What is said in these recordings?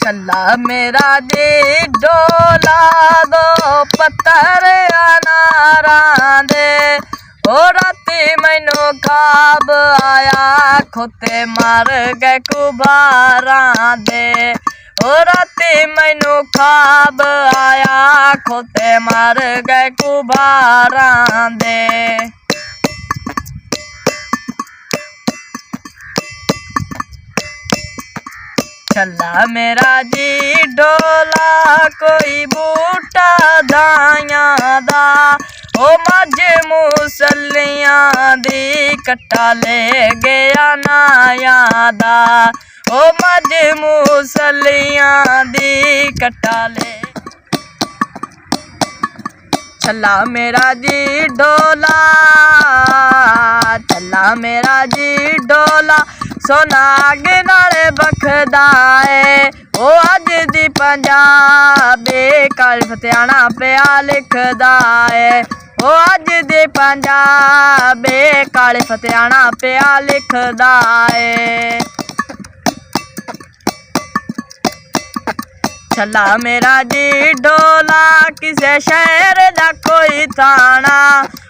चला मेरा जी डोला दो पत्थर अनारा दे। ओ राती मैनू ख्वाब आया खोते मर गए कुबारा दे। ओ राती मैनू ख्वाब आया खोते मर गए कुबारा दे। चला मेरा जी डोला कोई बूटा दाइयां दा। ओ मझ मूसलियां दी कट्टा ले गया नाया दा। ओ मझ मूसलियां दी कट्टा ले। चला मेरा जी डोला, चला मेरा जी डोला सोनाग नाले बखदा है। ओ अज दी पंजाबी कल फतेहाना पिया लिखदा है। ओ अज दी पंजाबी कल फतेहाना पिया लिखदा है। चला मेरा जी डोला किसे शहर दा कोई थाना।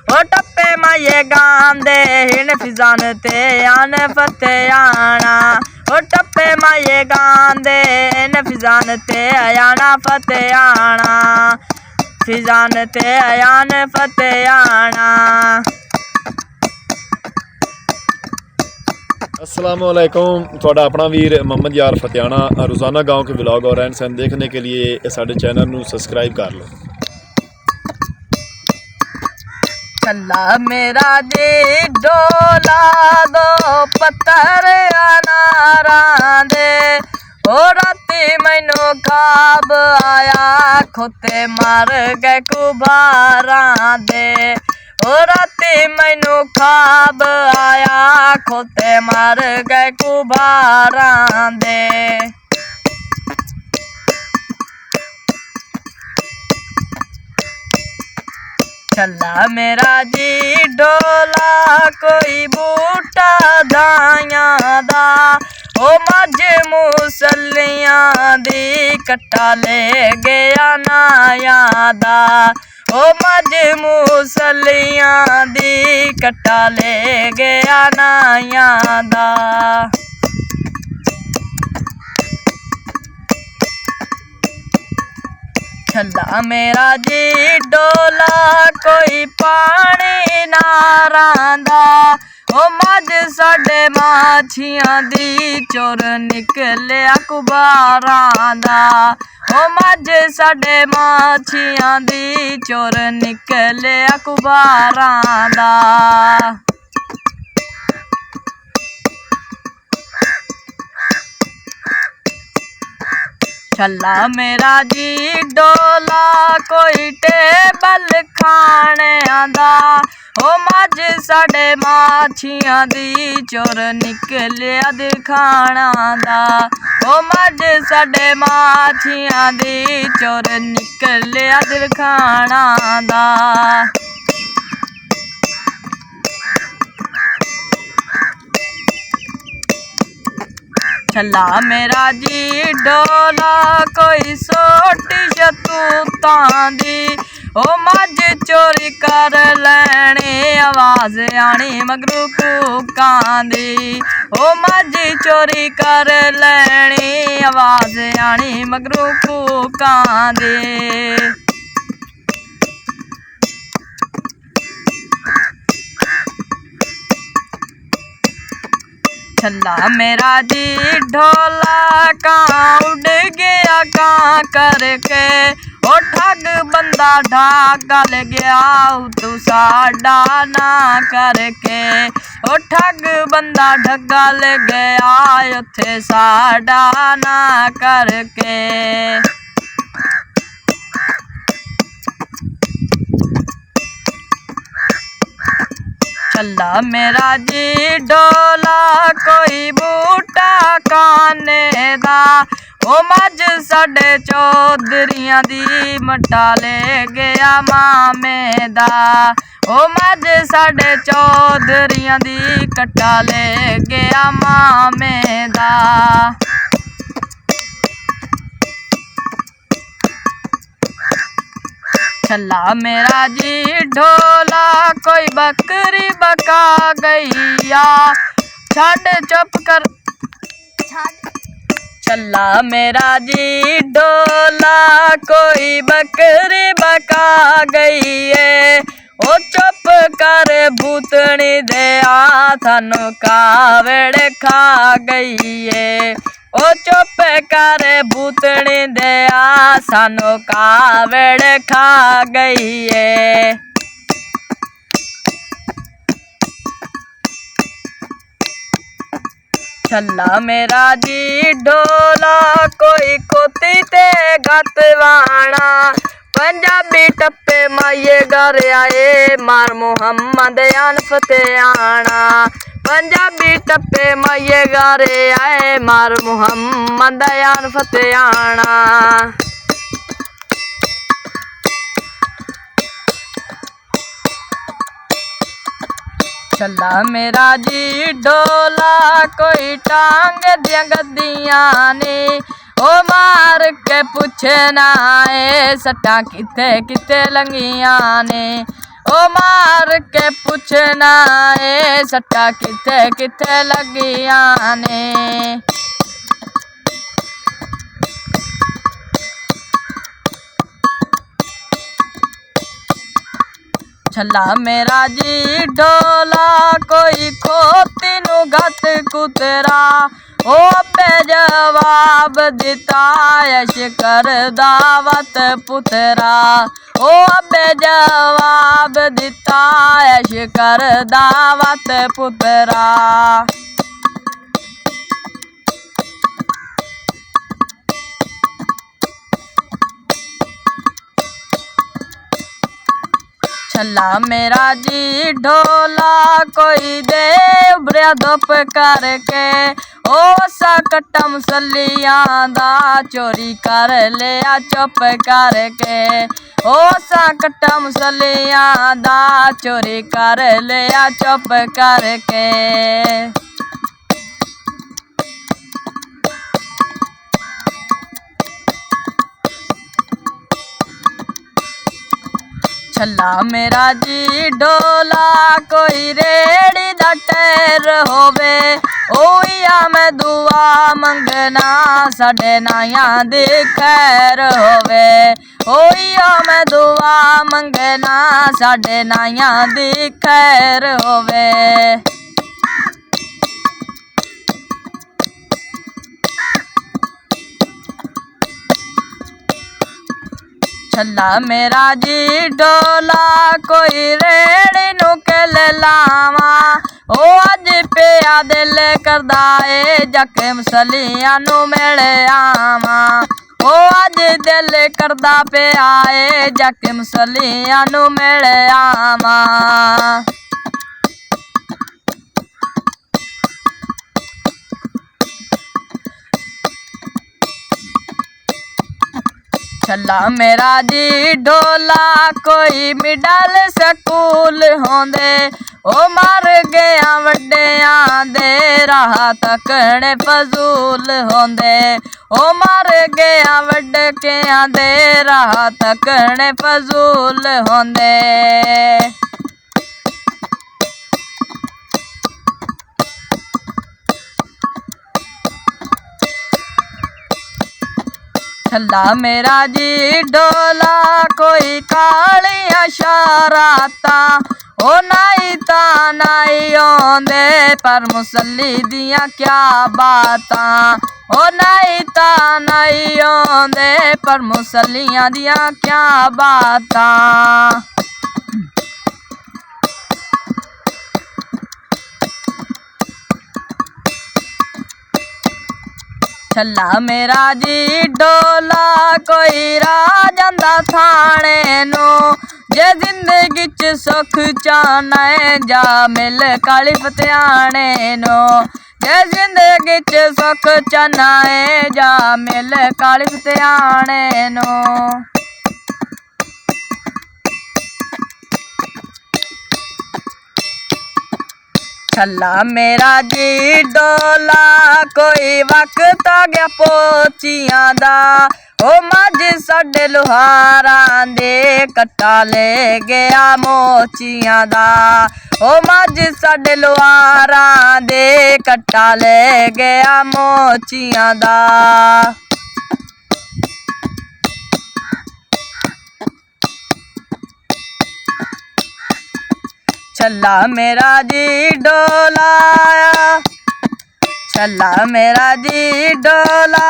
ओ टप्पे माये गांदे हिन फिजान ते आन फतेहाना। ओ टप्पे माये गांदे हिन फिजान ते आना फतेहाना। फिजान ते आन फतेहाना। अस्सलामुअलैकुम, थोड़ा अपना वीर मोहम्मद यार फतेहाना। रोज़ाना गांव के ब्लॉग और रहन सहन देखने के लिए साडे चैनल नू सब्सक्राइब कर लो। चला मेरा जी डोला दो पत्थर अनारा दे। ओ राती मैनू ख्वाब आया खोते मर गए कुबारा दे। ओ राती मैनू ख्वाब आया खोते मर गए कुबारा दे। चला मेरा जी डोला कोई बूटा दाइयां दा। ओ मझ मूसलियां दी कट्टा ले गया नाया दा। ओ मझ मूसलियां दी कट्टा ले गया नाया दा। चला मेरा जी डोला कोई पानी नारांदा। ओ मझ साडे माछियां दी चोर निकलिया कुबारा दा। ओ मझ साडे माछियां दी चोर निकलिया कुबारा दा। चला मेरा जी डोला कोई टेबल खाने आंदा। ओ मझ साडे माछियां दी चोर निकलिया दिखाना दा। ओ मझ साडे माछियां दी चोर निकलिया दिखाना दा। चला मेरा जी डोला कोई सोटी शतूतां दी। ओ मझ चोरी कर लैनी आवाज आनी मगरू कूकां दी। ओ मझ चोरी कर लैनी आवाज आनी मगरू कूकां दी। चला मेरा जी ढोला कां उड़ गया कां करके। ओ ठग बंदा ढाका ले गया तू साडा ना करके। ओ ठग बंदा ढगा ले गया उथे साडा ना करके। चला मेरा जी डोला कोई बूटा काने दा। ओ मझ साडे चौधरियां दी मट्टा ले गया मामे दा। ओ मझ साडे चौधरियां दी कट्टा ले गया मामे दा। छल्ला मेरा जी ढोला कोई बकरी बका गैया छड़ चुप कर छल्ला मेरा जी ढोला कोई बकरी बका गई है ओ चुप कर भूतनी दे थानू कावड़ खा गई है ओ चुप कर भूतनी दे सानू कावड़ खा गई है। छल्ला मेरा जी ढोला कोई कोती ते गतवाना पंजाबी टप्पे माये घर आए मार मुहम्मद अनफते आना पंजाबी टप्पे माये घर आए मार मुहम्मद अनफते आना। छल्ला मेरा जी ढोला कोई टांग दिया गद्दियां ने ओ मार के पुछना है सट्टा किथे किथे लंगियां ने ओ मार के पुछना है सट्टा किथे किथे लगियां ने। छल्ला मेरा जी ढोला कोई खोती नु गत कुतरा ओ अबे जवाब दिता यश कर दावत पुतरा ओ अबे जवाब दिता यश कर दावत पुतरा। छल्ला मेरा जी ढोला कोई दे उभरिया धुप करके ओ सा कट्टा मुसलियां दा चोरी कर लिया चुप करके ओ सा कट्टा मुसलियां दा चोरी कर लिया चुप करके। छल्ला मेरा जी ढोला कोई रेड़ी दा टैर होवे ओया मैं दुआ मंगना साडे नाइयां दी खैर होवे ओया मैं दुआ मंगना साडे नाइयां दी खैर होवे। छल्ला मेरा जी ढोला कोई रेड़ी नु कल लावा ओ अज पिया दिल करदा ए जाके मसलियां नु मिल आवा ओ अज दिल करदा पिया ए जाके मसलियां नु मिल आवा। छल्ला मेरा जी ढोला कोई मिडल स्कूल होंदे ओ मर गया वड्डियां दे राह तकने फजूल होंदे ओ मर गया वड्डियां दे राह तकने फजूल होंदे। छल्ला मेरा जी ढोला कोई कालियां शराता ओ नाई ता नाई आंदे पर मुसल्ली दियां क्या बातां ओ नाई ता नाई आंदे पर मुसल्लियां दियां क्या बातां। छल्ला मेरा जी ढोला कोई राह जांदा थाने नो जे जिंदगी च सुख चाहना है जा मिल काली फत्याने नो जे जिंदगी च सुख चाहना है जा मिल काली फत्याने नो। छल्ला मेरा जी ढोला कोई वक्त आ गया पोचियां दा ओ माझ साडे लुहारां दे कट्टा ले गया मोचियां दा ओ माझ साडे लुहारां दे कट्टा ले गया मोचियां दा छल्ला मेरा जी डोलाया छल्ला मेरा जी डोला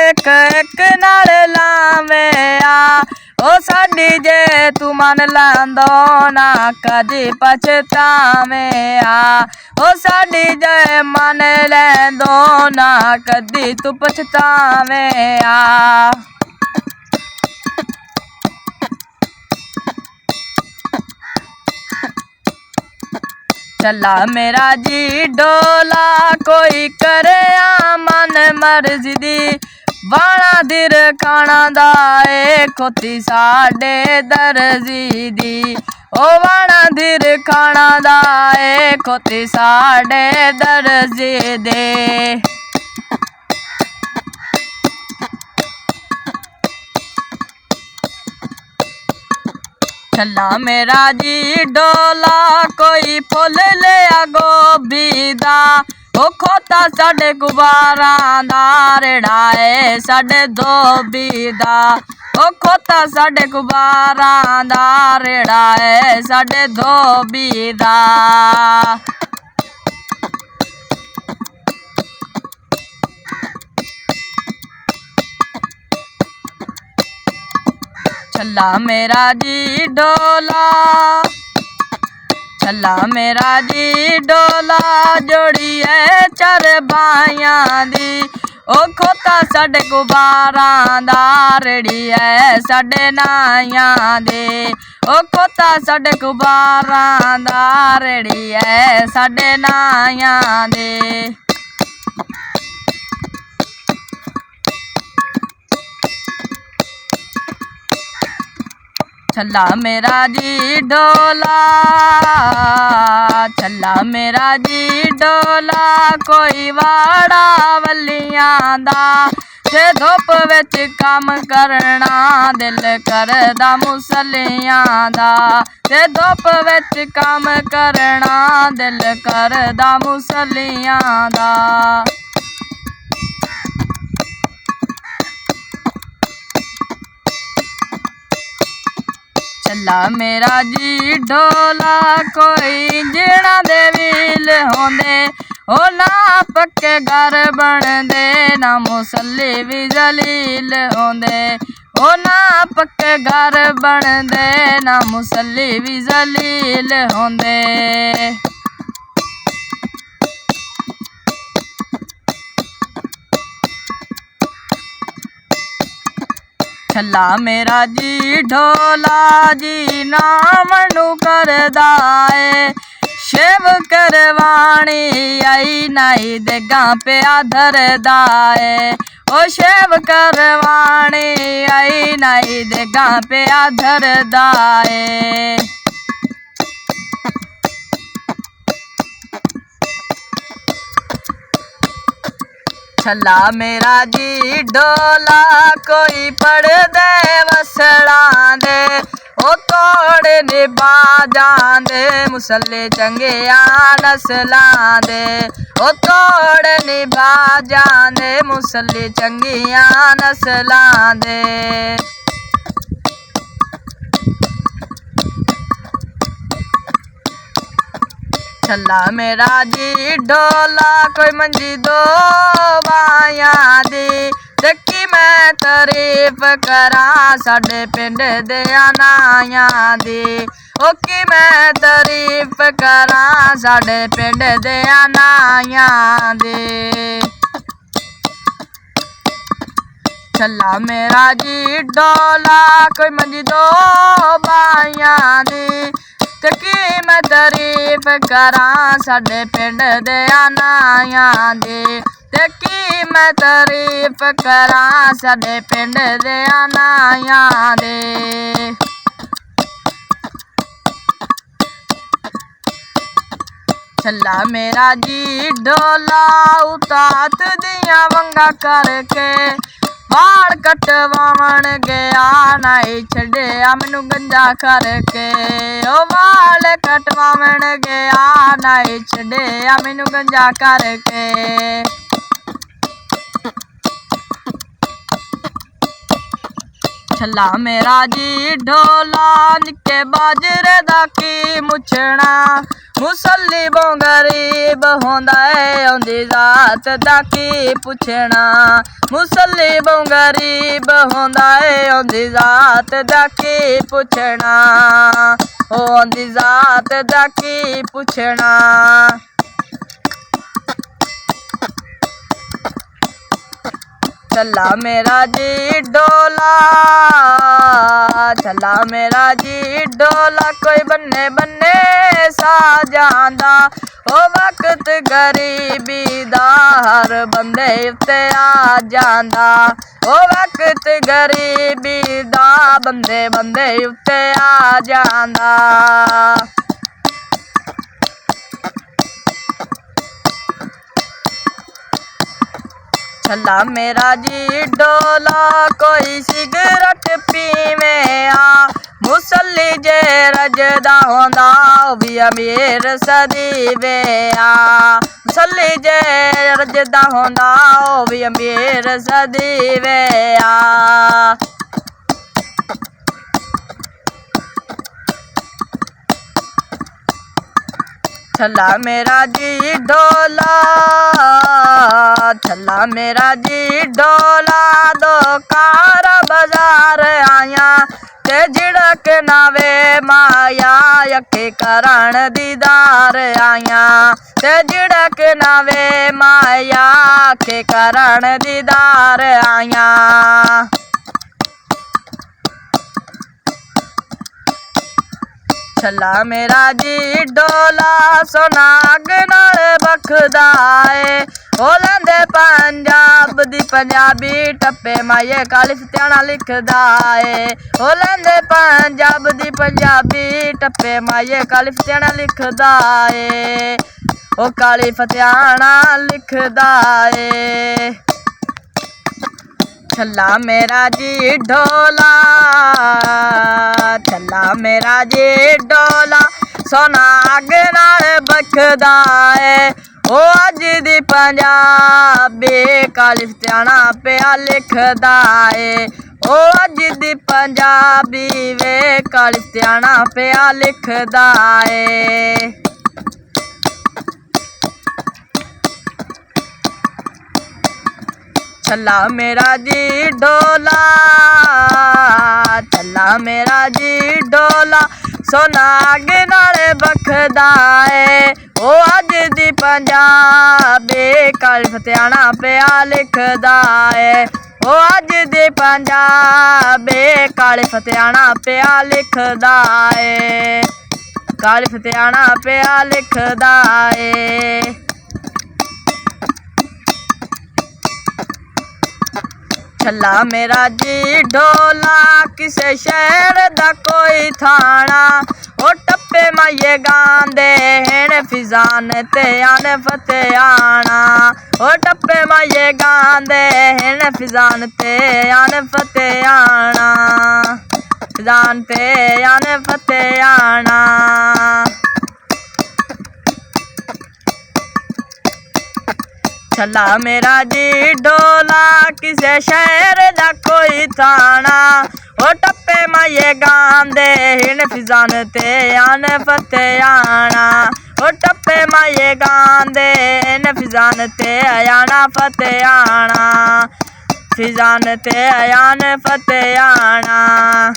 एक एक नाल लावे आ ओ साडी जे तू मन लांदो ना कदी पछतावे आ ओ साडी जे मन लैंदो ना कदी तू पछतावे आ चला मेरा जी डोला कोई करे मन मर्जी दी वाणा दिर खाना दाए खोती साडे दर्जी दी ओ वाणा दिर खाना दाए खोती साडे दर्जी दे छल्ला मेरा जी डोला कोई फुल लिया गोभी दा ओ खोता साडे गुबारां दा रेड़ा है साडे धोबी दा ओ खोता साडे गुबारां दा रेड़ा है साडे धोबी दा छल्ला मेरा जी डोला छल्ला मेरा जी डोला जोड़ी है चार बाइयां दी ओ खोता साडे गुबारां दा रेड़ी है साडे नाइयां दे ओ खोता साडे गुबारां दा रेड़ी है साडे नाइयां दे छल्ला मेरा जी डोला छल्ला मेरा जी डोला कोई वाड़ा वलियां दा ते धुप विच काम करना दिल करदा मुसलियां दा ते धुप विच काम करना दिल करदा मुसलियां दा छल्ला मेरा जी डोला कोई जिणा दे वील होंदे ओ ना पक्के घर बनदे ना मुसल्ली भी जलील होंदे ओ ना पक्के घर बनदे ना मुसल्ली भी जलील होंदे छल्ला मेरा जी ढोला जी नाम नू करदा है शिव करवाणी आई नाई देगा पिया धरदा है ओ शिव करवाणी आई नाई देगा पिया धरदा है छल्ला मेरा जी डोला कोई पढ़ दे वसड़ा दे ओ तोड़ निभा जांदे मुसल्ले चंगिया नस्लां दे ओ तोड़ निभा जांदे मुसल्ले चंगिया नस्लां दे छल्ला मेरा जी ढोला कोई मंजी दो बाया दी देखी मैं तारीफ करा साडे पिंड दे नाया दी ओ की मैं तारीफ करा साडे पिंड दे नाया दी छल्ला मेरा जी ढोला कोई मंजी दो बाया दी ते की मैं तारीफ करा साडे पिंड दे नाया दी ते की मैं तारीफ करा साडे पिंड दे नाया दे छल्ला मेरा जी ढोला उतात दियां वंगा करके ਵਾਲ ਕਟਵਾਉਣ ਗਿਆ ਨਹੀਂ ਛੱਡਿਆ ਮੈਨੂੰ ਗੰਜਾ ਕਰਕੇ ਉਹ ਵਾਲ ਕਟਵਾਉਣ ਗਿਆ ਨਹੀਂ ਛੱਡਿਆ ਮੈਨੂੰ ਗੰਜਾ ਕਰਕੇ ਛੱਲਾ ਮੇਰਾ ਜੀ ਢੋਲਾ ਨਿੱਕੇ ਬਾਜਰੇ ਦਾ ਕੀ ਮੁੱਛਣਾ ਮੁਸੱਲੀ ਬੋਂ ਗਰੀਬ ਹੁੰਦਾ ਏ ਉਹਦੀ ਜ਼ਾਤ ਦਾ ਕੀ ਪੁੱਛਣਾ ਮੁਸੱਲੀ ਬੋਂ ਗਰੀਬ ਹੁੰਦਾ ਏ ਉਹਦੀ ਜ਼ਾਤ ਦਾ ਕੀ ਪੁੱਛਣਾ ਉਹਦੀ ਜ਼ਾਤ ਦਾ ਕੀ ਪੁੱਛਣਾ ਛੱਲਾ ਮੇਰਾ ਜੀ ਢੋਲਾ ਛੱਲਾ ਮੇਰਾ ਜੀ ਢੋਲਾ ਕੋਈ ਬੰਨੇ ਬੰਨੇ ਸਾ ਜਾਂਦਾ ਉਹ ਵਕਤ ਗਰੀਬੀ ਦਾ ਹਰ ਬੰਦੇ ਉੱਤੇ ਆ ਜਾਂਦਾ ਉਹ ਵਕਤ ਗਰੀਬੀ ਦਾ ਬੰਦੇ ਬੰਦੇ ਉੱਤੇ ਆ ਜਾਂਦਾ ਛੱਲਾ ਮੇਰਾ ਜੀ ਢੋਲਾ ਕੋਈ ਸਿਗਰਟ ਪੀਵੇ ਆ ਮੁਸੱਲੀ ਜੇ ਰਜਦਾ ਹੁੰਦਾ ਉਹ ਵੀ ਅਮੀਰ ਸਦੀਵੇ ਆ ਮੁਸੱਲੀ ਜੇ ਰਜਦਾ ਹੁੰਦਾ ਉਹ ਵੀ ਅਮੀਰ ਸਦੀਵੇ ਆ ਛੱਲਾ ਮੇਰਾ ਜੀ ਢੋਲਾ ਛੱਲਾ ਮੇਰਾ ਜੀ ਢੋਲਾ ਦੁਕਾਰ ਬਾਜ਼ਾਰ ਆਇਆ ਤੇ ਝਿੜਕ ਨਾਵੇ ਮਾਇਆ ਅੱਖੇ ਕਰਨ ਦੀਦਾਰ ਆਇਆ ਤੇ ਝਿੜਕ ਨਾਵੇ ਮਾਇਆ ਅੱਖੇ ਕਰਨ ਦੀਦਾਰ ਆਇਆ ਛੱਲਾ ਮੇਰਾ ਜੀ ਢੋਲਾ ਸੁਨਾਗ ਨਾਲ ਬਖਦਾ ਏ ਉਹ ਲੈਂਦੇ ਪੰਜਾਬ ਦੀ ਪੰਜਾਬੀ ਟੱਪੇ ਮਾਏ ਕਾਲੀ ਫਤਿਆਣਾ ਲਿਖਦਾ ਏ ਉਹ ਲੈਂਦੇ ਪੰਜਾਬ ਦੀ ਪੰਜਾਬੀ ਟੱਪੇ ਮਾਏ ਕਾਲੀ ਫਤਿਆਣਾ ਲਿਖਦਾ ਏ ਉਹ ਕਾਲੀ ਫਤਿਆਣਾ ਲਿਖਦਾ ਏ ਛੱਲਾ ਮੇਰਾ ਜੀ ਢੋਲਾ ਛੱਲਾ ਮੇਰਾ ਜੀ ਢੋਲਾ ਸੁਨਾਗ ਨਾਲ ਬਖਦਾ ਏ ਉਹ ਅੱਜ ਦੀ ਪੰਜਾਬੀ ਕਾਲੀ ਫਤਿਆਣਾ ਪਿਆ ਲਿਖਦਾ ਏ ਉਹ ਅੱਜ ਦੀ ਪੰਜਾਬੀ ਵੇ ਕਾਲੀ ਫਤਿਆਣਾ ਪਿਆ ਲਿਖਦਾ ਏ ਛੱਲਾ ਮੇਰਾ ਜੀ ਢੋਲਾ ਛੱਲਾ ਮੇਰਾ ਜੀ ਢੋਲਾ ਸੁਨਾਗ ਨਾਲ ਬਖਦਾ ਏ ਉਹ ਅੱਜ ਦੀ ਪੰਜਾਬੀ ਕਾਲੀ ਫਤਿਆਣਾ ਪਿਆ ਲਿਖਦਾ ਏ ਉਹ ਅੱਜ ਦੀ ਪੰਜਾਬੀ ਕਾਲੀ ਫਤਿਆਣਾ ਪਿਆ ਲਿਖਦਾ ਏ ਕਾਲੀ ਫਤਿਆਣਾ ਪਿਆ ਲਿਖਦਾ ਏ ਛੱਲਾ ਮੇਰਾ ਜੀ ਢੋਲਾ ਕਿਸੇ ਸ਼ਹਿਰ ਦਾ ਕੋਈ ਥਾਣਾ ਉਹ ਟੱਪੇ ਮਾਏ ਗਾਂਦੇ ਹਨ ਫਿਜ਼ਾਨ ਤੇ ਆਨ ਫਤਿਆਣਾ ਉਹ ਟੱਪੇ ਮਾਏ ਗਾਂਦੇ ਹਨ ਫਿਜ਼ਾਨ ਤੇ ਆਨ ਫਤਿਆਣਾ ਫਿਜ਼ਾਨ ਤੇ ਆਨ ਫਤਿਆਣਾ ਛੱਲਾ ਮੇਰਾ ਜੀ ਢੋਲਾ ਕਿਸੇ ਸ਼ਹਿਰ ਦਾ ਕੋਈ ਥਾਣਾ ਉਹ ਟੱਪੇ ਮਾਏ ਗਾਂਦੇ ਹਨ ਫਿਜ਼ਾਨ ਤੇ ਆਨ ਫਤਿਆਣਾ ਉਹ ਟੱਪੇ ਮਾਏ ਗਾਂਦੇ ਹਨ ਫਿਜ਼ਾਨ ਤੇ ਆਣਾ ਫਤਿਆਣਾ ਫਿਜ਼ਾਨ ਤੇ ਆਨ ਫਤਿਆਣਾ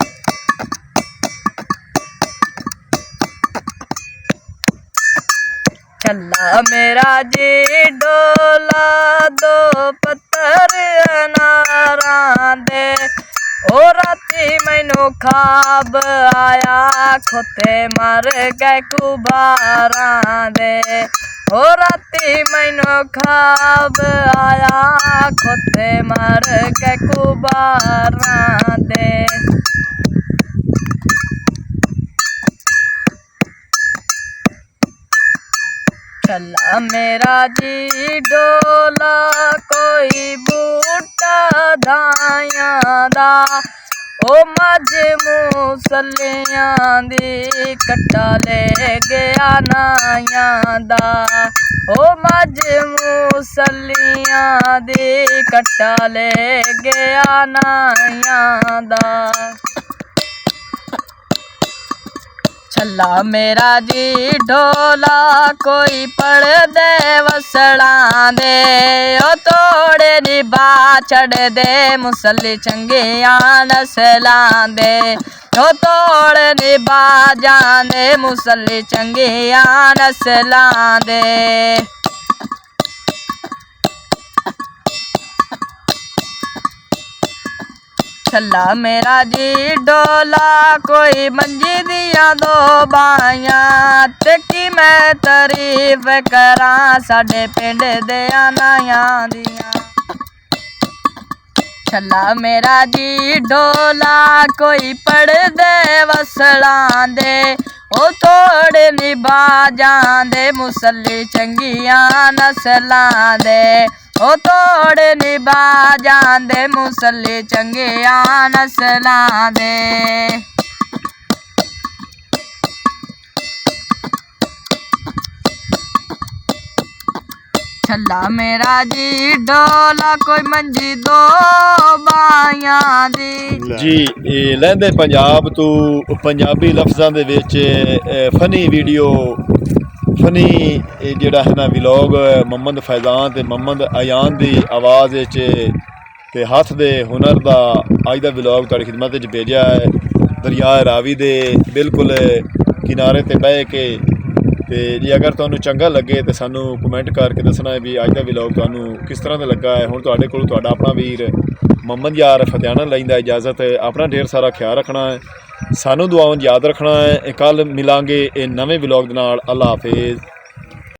ਛੱਲਾ ਮੇਰਾ ਜੀ ਢੋਲਾ ਦੋ ਪੱਤਰ ਅਨਾਰਾਂ ਦੇ ਉਹ ਰਾਤੀ ਮੈਨੂੰ ਖਾਬ ਆਇਆ ਖੋਤੇ ਮਰ ਗਏ ਕੁਬਾਰਾਂ ਦੇ ਉਹ ਰਾਤੀ ਮੈਨੂੰ ਖਾਬ ਆਇਆ ਖੋਤੇ ਮਰ ਗਏ ਕੁਬਾਰਾਂ ਦੇ ਛੱਲਾ ਮੇਰਾ ਜੀ ਢੋਲਾ ਕੋਈ ਬੂਟਾ ਵਧਾਈਆਂ ਦਾ ਓ ਮੱਝ ਮੁਸਲਿਆਂ ਦੀ ਕੱਟਾ ਲੈ ਗਿਆ ਨਾਇਆਂ ਦਾ ਓ ਮੱਝ ਮੁਸਲਿਆਂ ਦੀ ਕੱਟਾ ਲੈ ਗਿਆ ਨਾਇਆਂ ਦਾ ਛੱਲਾ ਮੇਰਾ ਜੀ ਢੋਲਾ ਕੋਈ ਪੜਦੇ ਵਸਲਾਂ ਦੇ ਓ ਤੋੜੇ ਨੀ ਬਾ ਛੱਡਦੇ ਮੁਸਲੀ ਚੰਗੀਆਂ ਨਸਲਾਂ ਦੇ ਓ ਤੋੜੇ ਨੀ ਬਾ ਜਾਂਦੇ ਮੁਸਲੀ ਚੰਗੀਆਂ ਨਸਲਾਂ ਦੇ ਛੱਲਾ ਮੇਰਾ ਜੀ ਢੋਲਾ ਕੋਈ ਮੰਜੀ ਦੀਆਂ ਦੋ ਬਾਈਆਂ ਤੇ ਕੀ ਮੈਂ ਤਾਰੀਫ ਕਰਾਂ ਸਾਡੇ ਪਿੰਡ ਦੇ ਨਾਇਆਂ ਦੀਆਂ ਛੱਲਾ ਮੇਰਾ ਜੀ ਢੋਲਾ ਕੋਈ ਪੜਦੇ ਵਸਲਾਂ ਦੇ ਓ ਤੋੜੇ ਨੀ ਬਾਜਾਂ ਦੇ ਮੁਸਲੀ ਚੰਗੀਆਂ ਨਸਲਾਂ ਦੇ ਓ ਤੋੜੇ ਨੀ ਬਾਜਾਂ ਦੇ ਮੁਸਲੀ ਚੰਗੀਆਂ ਨਸਲਾਂ ਦੇ ਛੱਲਾ ਮੇਰਾ ਜੀ ਢੋਲਾ ਕੋਈ ਮੰਜੀ ਦੋ ਬਾਈਆਂ ਦੀ ਜੀ ਇਹ ਲਹਿੰਦੇ ਪੰਜਾਬ ਤੋਂ ਪੰਜਾਬੀ ਲਫ਼ਜ਼ਾਂ ਦੇ ਵਿੱਚ ਫਨੀ ਵੀਡੀਓ ਫਨੀ ਜਿਹੜਾ ਹੈ ਨਾ ਵਲੌਗ ਮੁਹੰਮਦ ਫੈਜ਼ਾਨ ਤੇ ਮੁਹੰਮਦ ਅਯਾਨ ਦੀ ਆਵਾਜ਼ ਵਿੱਚ ਤੇ ਹੱਥ ਦੇ ਹੁਨਰ ਦਾ ਅੱਜ ਦਾ ਵਲੌਗ ਤੁਹਾਡੀ ਖਿਦਮਤ ਵਿੱਚ ਭੇਜਿਆ ਹੈ ਦਰਿਆ ਰਾਵੀ ਦੇ ਬਿਲਕੁਲ ਕਿਨਾਰੇ ਤੇ ਬਹਿ ਕੇ ਤੇ ਜੇ ਅਗਰ ਤੁਹਾਨੂੰ ਚੰਗਾ ਲੱਗੇ ਤੇ ਸਾਨੂੰ ਕਮੈਂਟ ਕਰਕੇ ਦੱਸਣਾ ਹੈ ਵੀ ਅੱਜ ਦਾ ਵਲੌਗ ਤੁਹਾਨੂੰ ਕਿਸ ਤਰ੍ਹਾਂ ਦਾ ਲੱਗਾ ਹੈ। ਹੁਣ ਤੁਹਾਡੇ ਕੋਲ ਤੁਹਾਡਾ ਆਪਣਾ ਵੀਰ ਮੁਹੰਮਦ ਯਾਰ ਫਤਿਆਣਾ ਲੈਂਦਾ ਇਜਾਜ਼ਤ ਆਪਣਾ ਢੇਰ ਸਾਰਾ ਖਿਆਲ ਰੱਖਣਾ ਹੈ ਸਾਨੂੰ ਦੁਆਵਾਂ ਯਾਦ ਰੱਖਣਾ ਹੈ ਕੱਲ੍ਹ ਮਿਲਾਂਗੇ ਇਹ ਨਵੇਂ ਵਲੌਗ ਦੇ ਨਾਲ ਅੱਲਾ ਹਾਫਿਜ਼।